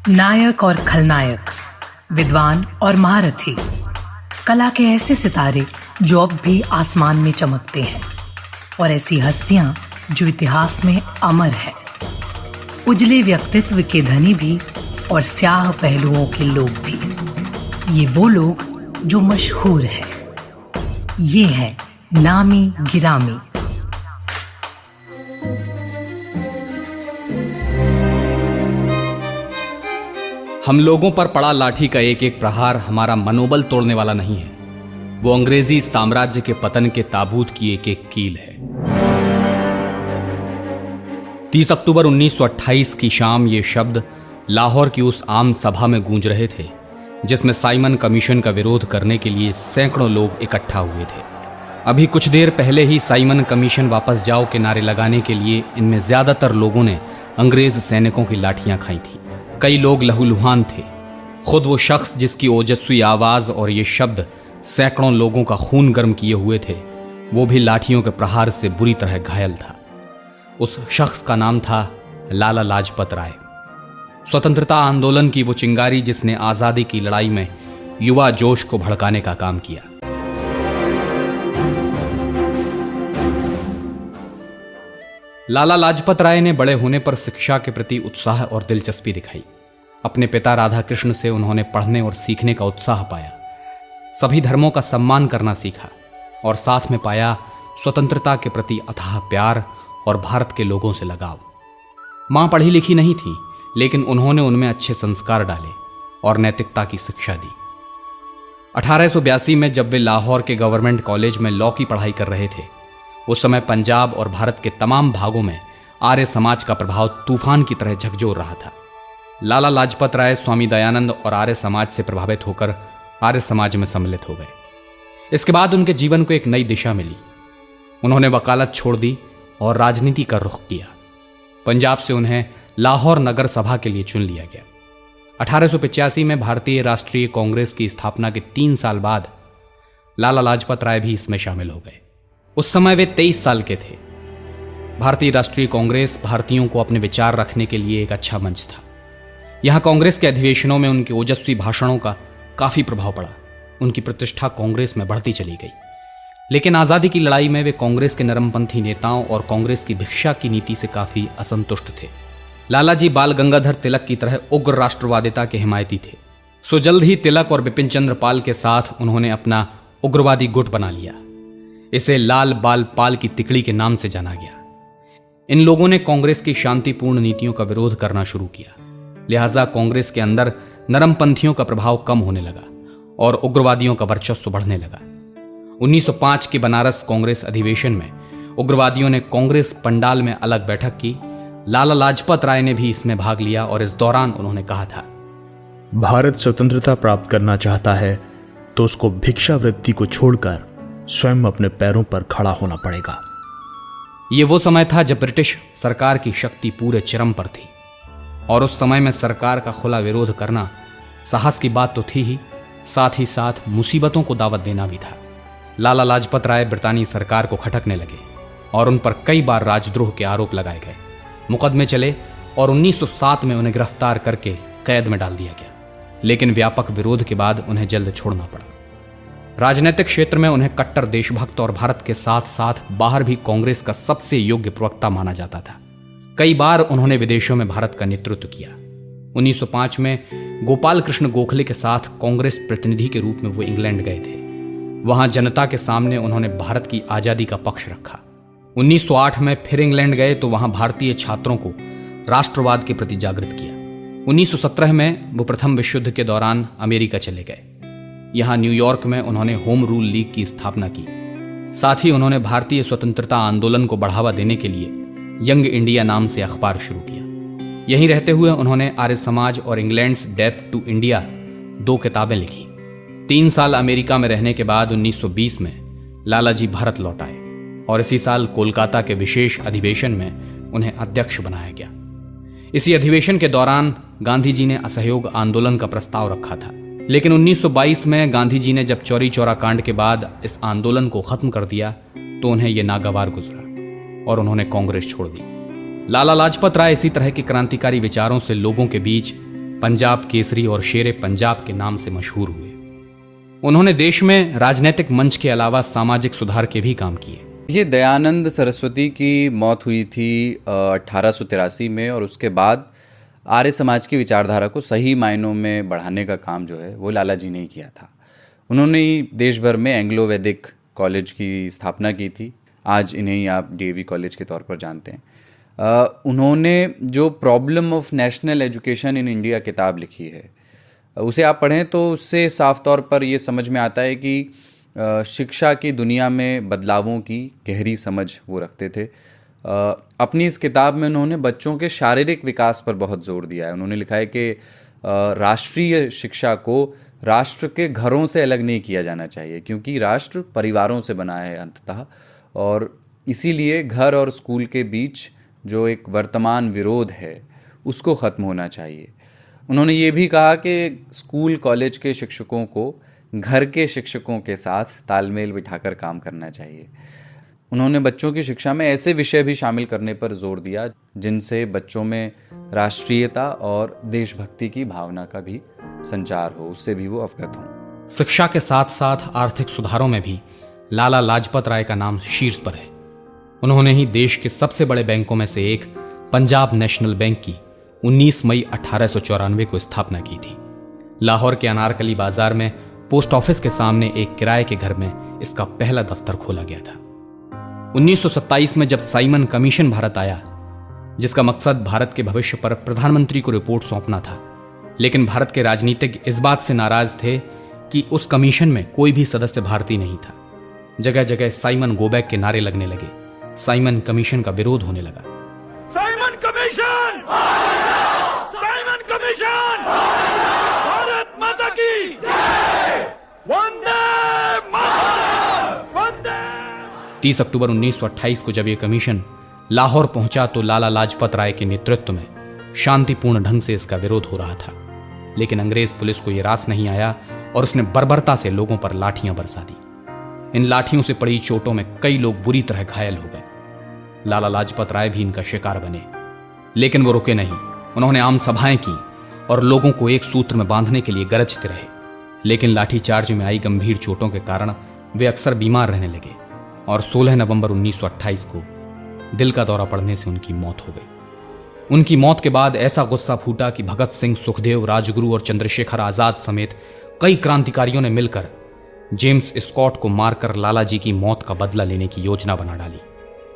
नायक और खलनायक, विद्वान और महारथी, कला के ऐसे सितारे जो अब भी आसमान में चमकते हैं, और ऐसी हस्तियां जो इतिहास में अमर है। उजले व्यक्तित्व के धनी भी और स्याह पहलुओं के लोग भी। ये वो लोग जो मशहूर हैं। ये है नामी गिरामी। हम लोगों पर पड़ा लाठी का एक एक प्रहार हमारा मनोबल तोड़ने वाला नहीं है। वो अंग्रेजी साम्राज्य के पतन के ताबूत की एक एक कील है। 30 अक्टूबर 1928 की शाम ये शब्द लाहौर की उस आम सभा में गूंज रहे थे जिसमें साइमन कमीशन का विरोध करने के लिए सैकड़ों लोग इकट्ठा हुए थे। अभी कुछ देर पहले ही साइमन कमीशन वापस जाओ के नारे लगाने के लिए इनमें ज्यादातर लोगों ने अंग्रेज सैनिकों की लाठियां खाई थी। कई लोग लहूलुहान थे। खुद वो शख्स जिसकी ओजस्वी आवाज और ये शब्द सैकड़ों लोगों का खून गर्म किए हुए थे, वो भी लाठियों के प्रहार से बुरी तरह घायल था। उस शख्स का नाम था लाला लाजपत राय। स्वतंत्रता आंदोलन की वो चिंगारी जिसने आजादी की लड़ाई में युवा जोश को भड़काने का काम किया। लाला लाजपत राय ने बड़े होने पर शिक्षा के प्रति उत्साह और दिलचस्पी दिखाई। अपने पिता राधा कृष्ण से उन्होंने पढ़ने और सीखने का उत्साह पाया। सभी धर्मों का सम्मान करना सीखा और साथ में पाया स्वतंत्रता के प्रति अथाह प्यार और भारत के लोगों से लगाव। मां पढ़ी लिखी नहीं थी, लेकिन उन्होंने उनमें अच्छे संस्कार डाले और नैतिकता की शिक्षा दी। 1882 में जब वे लाहौर के गवर्नमेंट कॉलेज में लॉ की पढ़ाई कर रहे थे, उस समय पंजाब और भारत के तमाम भागों में आर्य समाज का प्रभाव तूफान की तरह झकझोर रहा था। लाला लाजपत राय स्वामी दयानंद और आर्य समाज से प्रभावित होकर आर्य समाज में सम्मिलित हो गए। इसके बाद उनके जीवन को एक नई दिशा मिली। उन्होंने वकालत छोड़ दी और राजनीति का रुख किया। पंजाब से उन्हें लाहौर नगर सभा के लिए चुन लिया गया। 1885 में भारतीय राष्ट्रीय कांग्रेस की स्थापना के 3 साल बाद लाला लाजपत राय भी इसमें शामिल हो गए। उस समय वे 23 साल के थे। भारतीय राष्ट्रीय कांग्रेस भारतीयों को अपने विचार रखने के लिए एक अच्छा मंच था। यहां कांग्रेस के अधिवेशनों में उनके ओजस्वी भाषणों का काफी प्रभाव पड़ा। उनकी प्रतिष्ठा कांग्रेस में बढ़ती चली गई। लेकिन आजादी की लड़ाई में वे कांग्रेस के नरमपंथी नेताओं और कांग्रेस की भिक्षा की नीति से काफी असंतुष्ट थे। लालाजी बाल गंगाधर तिलक की तरह उग्र राष्ट्रवादिता के हिमायती थे। सो जल्द ही तिलक और बिपिन चंद्र पाल के साथ उन्होंने अपना उग्रवादी गुट बना लिया। इसे लाल बाल पाल की तिकड़ी के नाम से जाना गया। इन लोगों ने कांग्रेस की शांतिपूर्ण नीतियों का विरोध करना शुरू किया। लिहाजा कांग्रेस के अंदर नरमपंथियों का प्रभाव कम होने लगा और उग्रवादियों का वर्चस्व बढ़ने लगा। 1905 के बनारस कांग्रेस अधिवेशन में उग्रवादियों ने कांग्रेस पंडाल में अलग बैठक की। लाला लाजपत राय ने भी इसमें भाग लिया और इस दौरान उन्होंने कहा था, भारत स्वतंत्रता प्राप्त करना चाहता है तो उसको भिक्षावृत्ति को छोड़कर स्वयं अपने पैरों पर खड़ा होना पड़ेगा। यह वो समय था जब ब्रिटिश सरकार की शक्ति पूरे चरम पर थी और उस समय में सरकार का खुला विरोध करना साहस की बात तो थी ही, साथ ही साथ मुसीबतों को दावत देना भी था। लाला लाजपत राय ब्रितानी सरकार को खटकने लगे और उन पर कई बार राजद्रोह के आरोप लगाए गए। मुकदमे चले और 1907 में उन्हें गिरफ्तार करके कैद में डाल दिया गया। लेकिन व्यापक विरोध के बाद उन्हें जल्द छोड़ना पड़ा। राजनीतिक क्षेत्र में उन्हें कट्टर देशभक्त और भारत के साथ साथ बाहर भी कांग्रेस का सबसे योग्य प्रवक्ता माना जाता था। कई बार उन्होंने विदेशों में भारत का नेतृत्व किया। 1905 में गोपाल कृष्ण गोखले के साथ कांग्रेस प्रतिनिधि के रूप में वो इंग्लैंड गए थे। वहां जनता के सामने उन्होंने भारत की आजादी का पक्ष रखा। 1908 में फिर इंग्लैंड गए तो वहां भारतीय छात्रों को राष्ट्रवाद के प्रति जागृत किया। 1917 में वो प्रथम विश्व युद्ध के दौरान अमेरिका चले गए। यहां न्यूयॉर्क में उन्होंने होम रूल लीग की स्थापना की। साथ ही उन्होंने भारतीय स्वतंत्रता आंदोलन को बढ़ावा देने के लिए यंग इंडिया नाम से अखबार शुरू किया। यहीं रहते हुए उन्होंने आर्य समाज और इंग्लैंड्स डेप्ट टू इंडिया 2 किताबें लिखी। 3 साल अमेरिका में रहने के बाद 1920 में लालाजी भारत लौट आए और इसी साल कोलकाता के विशेष अधिवेशन में उन्हें अध्यक्ष बनाया गया। इसी अधिवेशन के दौरान गांधी जी ने असहयोग आंदोलन का प्रस्ताव रखा था। लेकिन 1922 में गांधी जी ने जब चौरी चौरा कांड के बाद इस आंदोलन को खत्म कर दिया तो उन्हें यह नागवार गुजरा और उन्होंने कांग्रेस छोड़ दी। लाला लाजपत राय इसी तरह के क्रांतिकारी विचारों से लोगों के बीच पंजाब केसरी और शेरे पंजाब के नाम से मशहूर हुए। उन्होंने देश में राजनीतिक मंच के अलावा सामाजिक सुधार के भी काम किए। ये दयानंद सरस्वती की मौत हुई थी 1883 में, और उसके बाद आर्य समाज की विचारधारा को सही मायनों में बढ़ाने का काम जो है वो लाला जी ने ही किया था। उन्होंने ही देश भर में एंग्लो वैदिक कॉलेज की स्थापना की थी। आज इन्हें ही आप डीएवी कॉलेज के तौर पर जानते हैं। उन्होंने जो problem of national education in India किताब लिखी है, उसे आप पढ़ें तो उससे साफ तौर पर ये समझ में आता है कि शिक्षा की दुनिया में बदलावों की गहरी समझ वो रखते थे। अपनी इस किताब में उन्होंने बच्चों के शारीरिक विकास पर बहुत जोर दिया है। उन्होंने लिखा है कि राष्ट्रीय शिक्षा को राष्ट्र के घरों से अलग नहीं किया जाना चाहिए, क्योंकि राष्ट्र परिवारों से बना है अंततः, और इसीलिए घर और स्कूल के बीच जो एक वर्तमान विरोध है उसको ख़त्म होना चाहिए। उन्होंने ये भी कहा कि स्कूल कॉलेज के शिक्षकों को घर के शिक्षकों के साथ तालमेल बिठाकर काम करना चाहिए। उन्होंने बच्चों की शिक्षा में ऐसे विषय भी शामिल करने पर जोर दिया जिनसे बच्चों में राष्ट्रीयता और देशभक्ति की भावना का भी संचार हो, उससे भी वो अवगत हों। शिक्षा के साथ साथ आर्थिक सुधारों में भी लाला लाजपत राय का नाम शीर्ष पर है। उन्होंने ही देश के सबसे बड़े बैंकों में से एक पंजाब नेशनल बैंक की 19 मई 1894 को स्थापना की थी। लाहौर के अनारकली बाजार में पोस्ट ऑफिस के सामने एक किराए के घर में इसका पहला दफ्तर खोला गया था। 1927 में जब साइमन कमीशन भारत आया, जिसका मकसद भारत के भविष्य पर प्रधानमंत्री को रिपोर्ट सौंपना था, लेकिन भारत के राजनीतिज्ञ इस बात से नाराज थे कि उस कमीशन में कोई भी सदस्य भारतीय नहीं था। जगह जगह साइमन गो बैक के नारे लगने लगे। साइमन कमीशन का विरोध होने लगा। Simon commission! Simon commission! Bharat माता की जय! वंदे मातरम! वंदे! 30 अक्टूबर 1928 को जब यह कमीशन लाहौर पहुंचा तो लाला लाजपत राय के नेतृत्व में शांतिपूर्ण ढंग से इसका विरोध हो रहा था, लेकिन अंग्रेज पुलिस को यह रास नहीं आया और उसने बर्बरता से लोगों पर लाठियां बरसा दी। इन लाठियों से पड़ी चोटों में कई लोग बुरी तरह घायल हो गए। लाला लाजपत राय भी इनका शिकार बने, लेकिन वो रुके नहीं। उन्होंने आम सभाएं की और लोगों को एक सूत्र में बांधने के लिए गरजते रहे, लेकिन लाठीचार्ज में आई गंभीर चोटों के कारण वे अक्सर बीमार रहने लगे और 16 नवंबर 1928 को दिल का दौरा पड़ने से उनकी मौत हो गई। उनकी मौत के बाद ऐसा गुस्सा फूटा कि भगत सिंह, सुखदेव, राजगुरु और चंद्रशेखर आजाद समेत कई क्रांतिकारियों ने मिलकर जेम्स स्कॉट को मारकर लाला जी की मौत का बदला लेने की योजना बना डाली।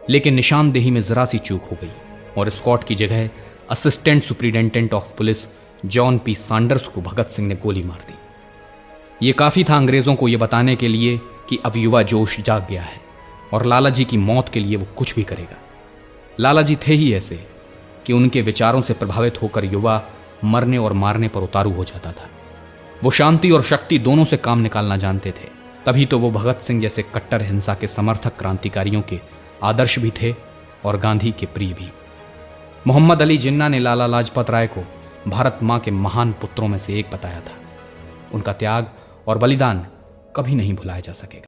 लेकिन निशानदेही में जरा सी चूक हो गई और स्कॉट की जगह assistant superintendent of police John P Sanders को भगत सिंह ने गोली मार दी। ये काफी था अंग्रेजों को यह बताने के लिए कि अब युवा जोश जाग गया है और लाला जी की मौत के लिए वो कुछ भी करेगा। लाला जी थे ही ऐसे कि उनके विचारों से प्रभावित होकर युवा मरने और मारने पर उतारू हो जाता था। वो शांति और शक्ति दोनों से काम निकालना जानते थे। तभी तो वो भगत सिंह जैसे कट्टर हिंसा के समर्थक क्रांतिकारियों के आदर्श भी थे और गांधी के प्रिय भी। मोहम्मद अली जिन्ना ने लाला लाजपत राय को भारत मां के महान पुत्रों में से एक बताया था। उनका त्याग और बलिदान कभी नहीं भुलाया जा सकेगा।